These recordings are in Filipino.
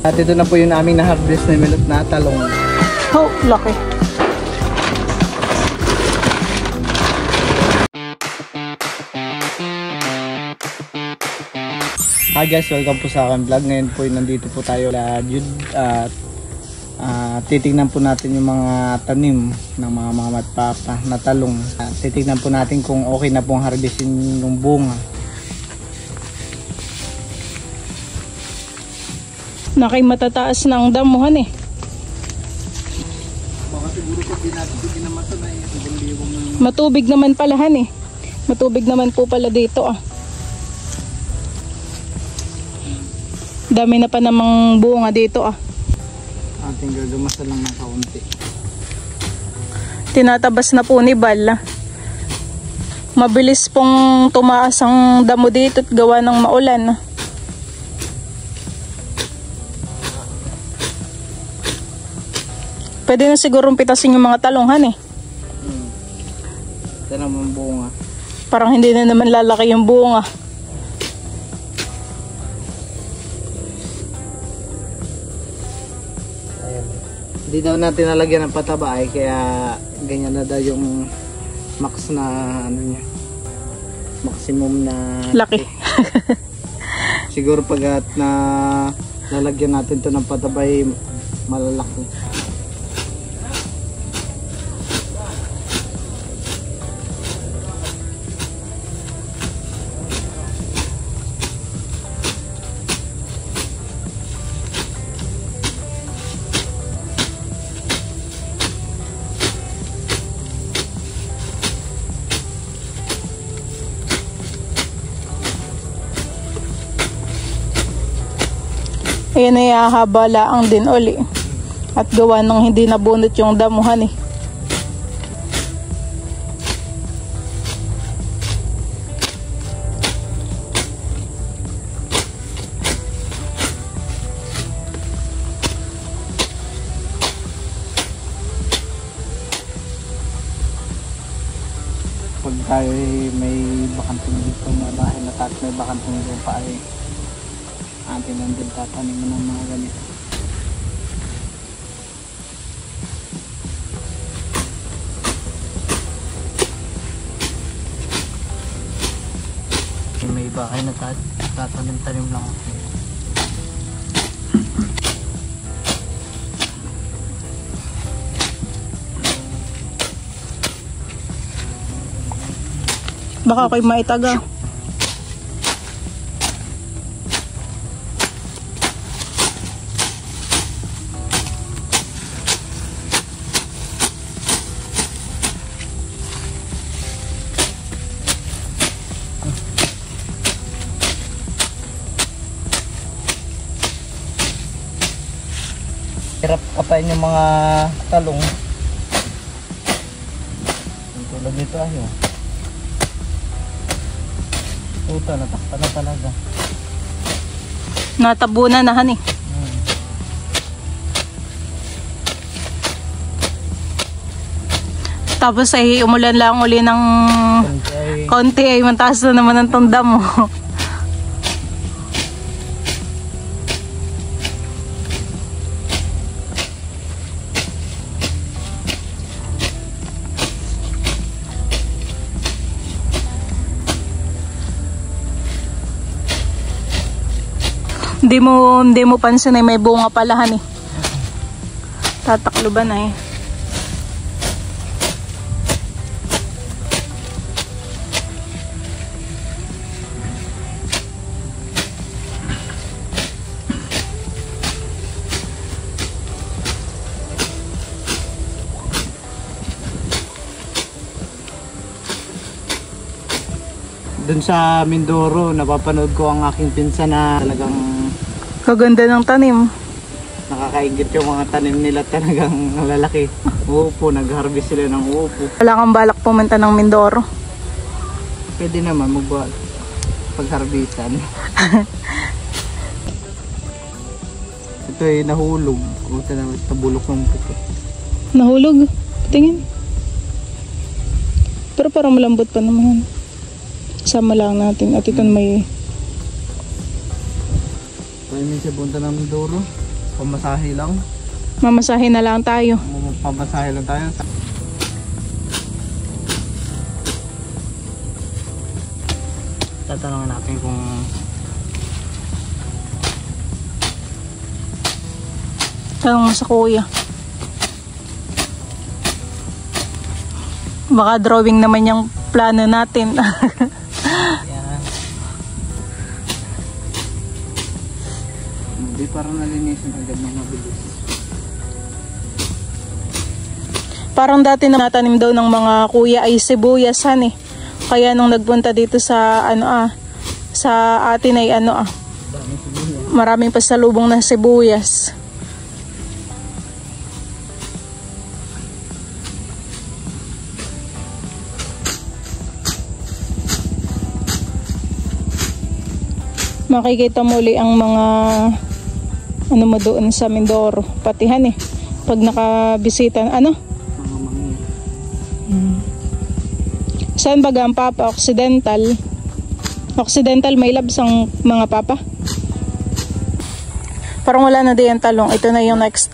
At ito na po yung aming na-harvest na milot na talong. Oh, laki. Hi guys, welcome po sa aking vlog. Ngayon po nandito po tayo sa Jude at titignan po natin yung mga tanim ng mga matpapa na talong. Titignan po natin kung okay na pong harvestin yung bunga. Nakay matataas na ang damuhan eh. Baka siguro pag di natin pinamatan ay matubig naman palahan eh. Matubig naman po pala dito ah. Dami na pa namang bunga dito ah. Ating gagamasa lang ng kaunti. Tinatabas na po ni Bal. Mabilis pong tumaas ang damo dito at gawa ng maulan. Pwede na sigurong pitasin yung mga talonghan eh. Ito naman bunga. Parang hindi na naman lalaki yung bunga. Hindi daw natin nalagyan ng pataba ay kaya ganyan na daw yung max na ano niya. Maximum na Laki. siguro pag na lalagyan natin to ng pataba ay malalaki. Ayan ay haba laang din uli. At gawa ng hindi nabunot yung damuhan eh. Pag tayo may bakanting dito na bahay na at may bakanting lupa ay atin nandun tatanim mo ng mga ganito. May bahay na tatanim-tanim lang ako. Baka kayo maitaga. Hirap kapain yung mga talong. Tulad nito ayo. Puta, natakpan na talaga. Natabunan na han eh. Tapos ay umulan lang uli ng konti ay mataas na naman ang tanda mo. Hindi mo pansin ay may bunga palahan eh. Tatakluban ay. Doon sa Mindoro, napapanood ko ang aking pinsan na talagang Kaganda ng tanim. nakakaingit yung mga tanim nila, talagang lalaki. Uupo, nag-harvest sila ng uupo. Wala kang balak pumunta ng Mindoro. Pwede naman pag-harvestan. Ito ay nahulog. Ito na tabulok ng puto. Nahulog? Tingin. Pero parang malambot pa naman. Sama lang natin. At ito may... Pwede sa punta ng Mindoro. Pamasahe lang. Mamasahe na lang tayo. Pamasahe lang tayo. Tatanungin natin kung tanong mo sa kuya. Baka drawing naman yung plano natin. yan. Hindi parang nalinisin agad ng mabilis. Parang dati na natanim daw ng mga kuya ay sibuyasan eh. Kaya nung nagpunta dito sa sa atin ay maraming pasalubong ng sibuyas. Makikita mo ulit ang mga mo doon sa Mindoro. Patihan eh. Pag nakabisita, Mga mangya. Saan baga ang papa? Occidental. Occidental may labs ang mga papa. Parang wala na din ang talong. Ito na yung next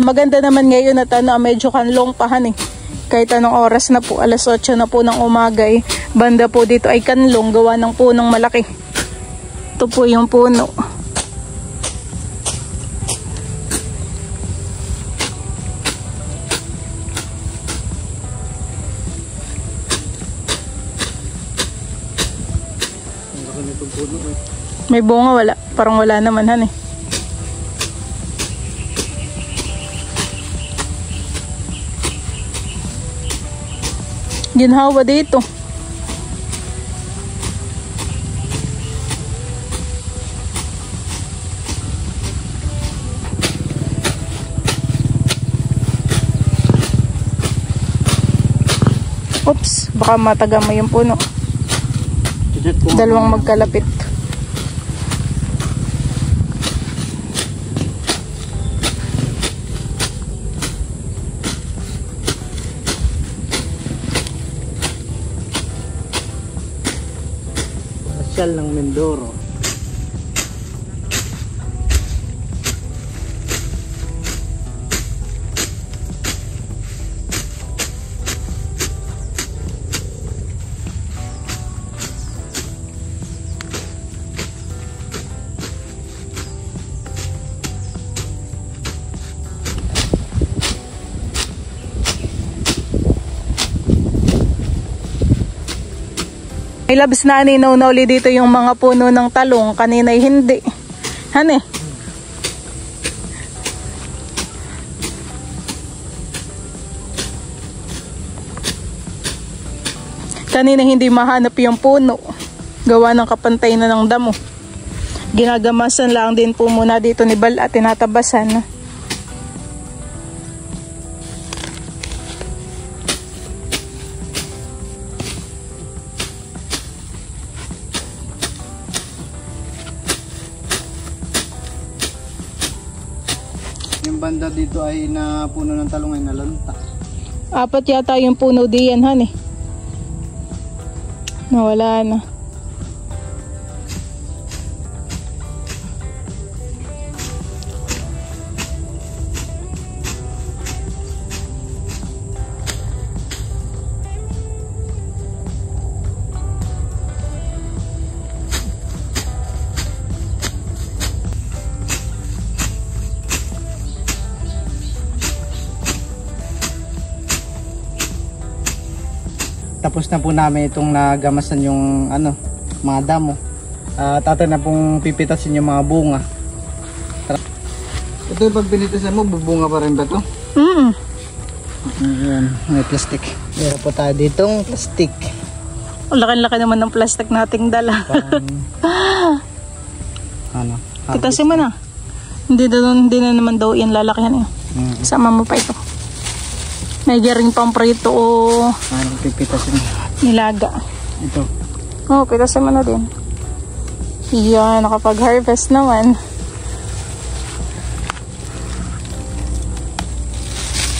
Maganda naman ngayon at medyo kanlong pahan eh. Kahit anong oras na po, alas 8 na po ng umaga eh. Banda po dito ay kanlong, gawa ng punong malaki. Ito po yung puno. May bunga wala? Parang wala naman han eh. Ginhawa dito. Oops, baka matagama yung puno. Dalawang magkalapit. Pasyal ng Mindoro. May labs na aninaw na uli dito yung mga puno ng talong. Kanina'y hindi. Hane? Kanina hindi mahanap yung puno. Gawa ng kapantay na ng damo. Ginagamasan lang din po muna dito ni Bal at tinatabasan. Yung banda dito ay na puno ng talong ay nalanta. 4 yata yung puno diyan, han eh. Nawala na. Tapos na po namin itong nagamasan yung mga damo. Tatay na pong pipitasin yung mga bunga. Ito yung pag pinitasin mo, bubunga pa rin ba ito? Ayan, may plastic. Meron po tayo ditong plastic. Laki-laki naman ng plastic nating dala. Pitasin mo na. Hindi na naman daw yan lalakihan eh. Sama mo pa ito. May garing pang prito o pipitasin mo. Nilaga. Ito. Oo, pitasin mo na din. Yan, nakapag-harvest naman.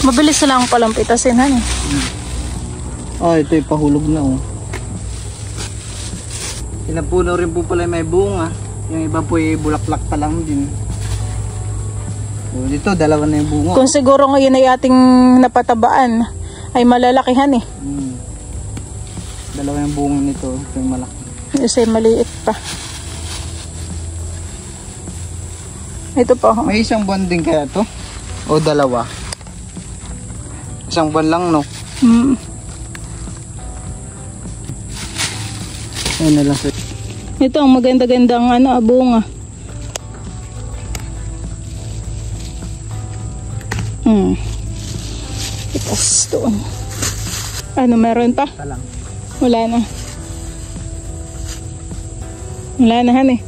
Mabilis lang palang pitasin, han eh. Ito yung pahulog na oh. Ilang puno rin po pala may bunga. Yung iba po ay bulaklak pa lang din. So, dito, dalawa na yung bunga. Kung siguro ngayon ay ating napatabaan, ay malalakihan eh. Dalawa yung bunga nito, ito yung malaki. Isa maliit pa. Ito pa. May isang buwan din kaya to? O dalawa? Isang buwan lang, no? Ayun na lang. Ito ang maganda-gandang bunga. Itas doon. Ano, meron pa? Talang. Wala na. Wala na, han eh.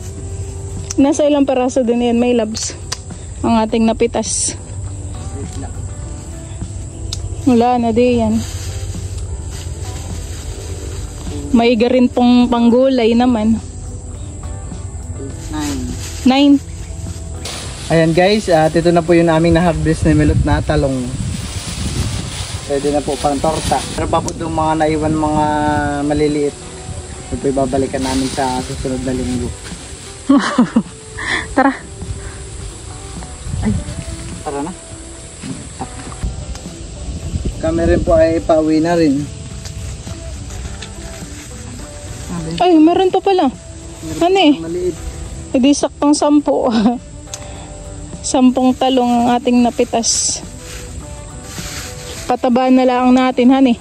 Nasa ilang paraso din yan, may labs. Ang ating napitas. Wala na di yan. Maiga rin pong panggulay naman. 9. Ayan guys, at ito na po yung aming na-harvest na milot na talong. Pwede na po pang torta. Pero pa po itong mga naiwan mga maliliit. Ito po ibabalikan namin sa susunod na linggo. Tara. Ay, tara na. Kami rin po ay pauwi na rin. Ay, meron pa pala. Ano eh? Maliit. Hindi saktong 10. 10 talong ang ating napitas. Patabaan na lang natin, han eh.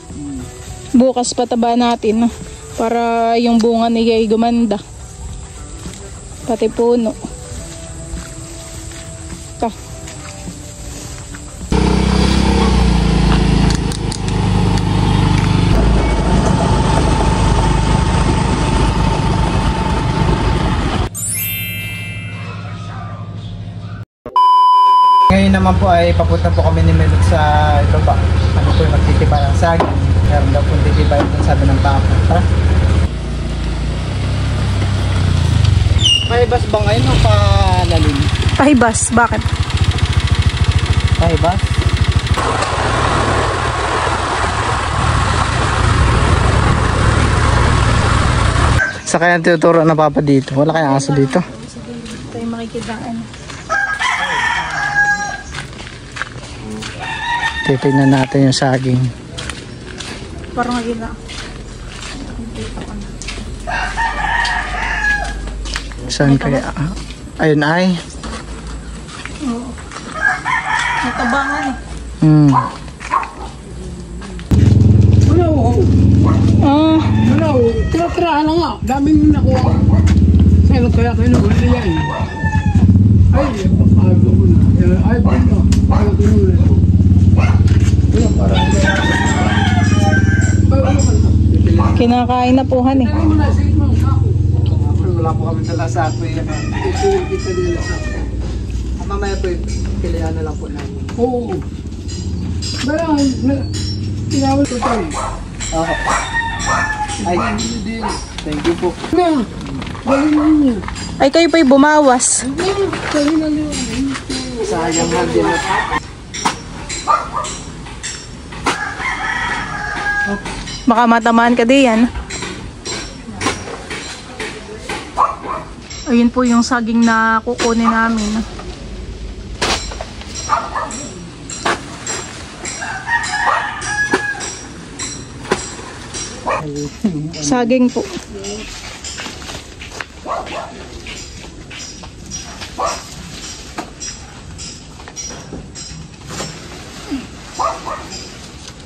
Bukas pataba natin para yung bunga niya ay gumanda. Pati puno. Ta. Ngayon naman po ay papunta po kami ni Melot sa baba. Ano po yung magtitiba ng saging. Meron daw po titiba yung sabi ng papa. Tara. Pahibas ba ngayon o palalim? Pahibas, bakit? Pahibas? Sa kaya tinuturo na papa dito. Wala kayang aso dito. Ito yung makikidaan. Titignan natin yung saging. Parang maganda. Saan kaya? Ayun ay. Oo. Natabangan eh. Tira-tira na nga. Daming nakuha. Saan kaya kayo nahuli yan? Ay, papago mo na. Ay, paano? Paano kinuha? Kinakain na po, han eh. Wala po kami sa lasako yan. Mamaya po pilihan na lang po namin. Oo. Pero, tinawal ko tayo. Oo. Ay, thank you po. Ay, kayo pa'y bumawas. Sayang na din. Baka matamaan ka diyan. Ayun po yung saging na kukunin namin. Saging po.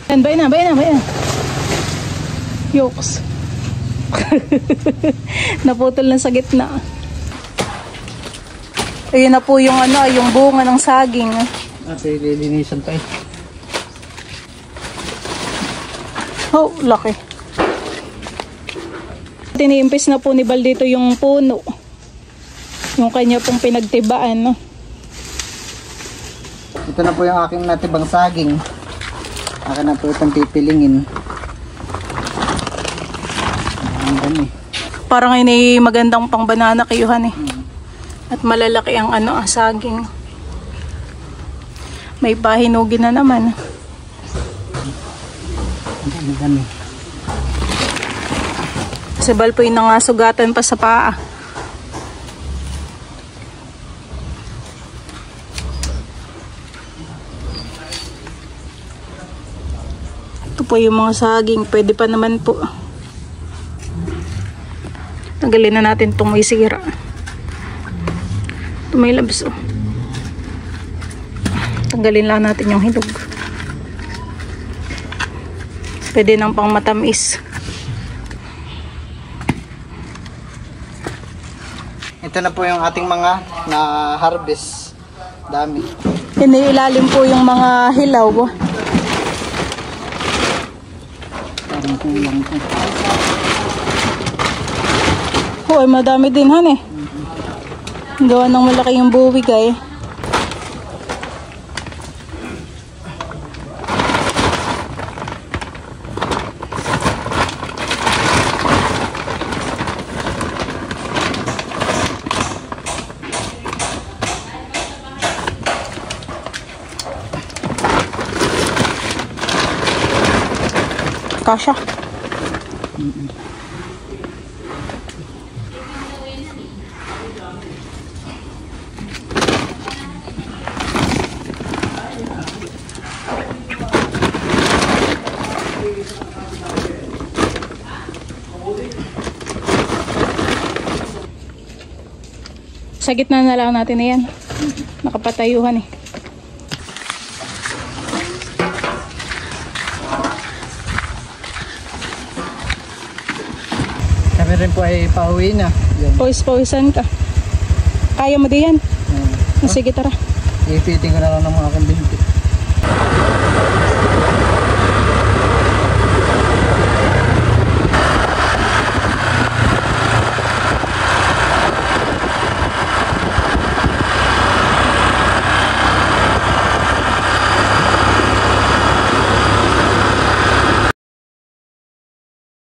Yan, bay na. Yokes. Naputol na sa gitna. Ayun na po yung yung bunga ng saging. At ililinisan pa eh. Oh, laki. Tiniimpis na po ni Bal dito yung puno. Yung kanya pong pinagtibaan, no? Ito na po yung aking natibang saging. Akin na po itong pipilingin. Ang dami. Parang ngayon ay magandang pang banana kayuhan eh. At malalaki ang saging. May pahinugin na naman. Ang dami. Si Balpoy na nga sugatan pa sa paa. Ito po yung mga saging. Pwede pa naman po. Tanggalin na natin itong may sira. Ito may labs. Oh. Tanggalin lang natin yung hinog. Pwede nang pang matamis. Ito na po yung ating mga na-harvest. Dami. Iniilalim po yung mga hilaw. Parang kulang po. Hoy, madami din han eh. Gawa ng malaki yung buwig ay. Kasha. Sa gitna na lang natin na yan. Nakapatayuhan eh. Kami rin po ay pauwi na. Pawis-pawisan ka. Kaya mo din yan? Sige, tara. Ipiting ko na lang ng mga kambing.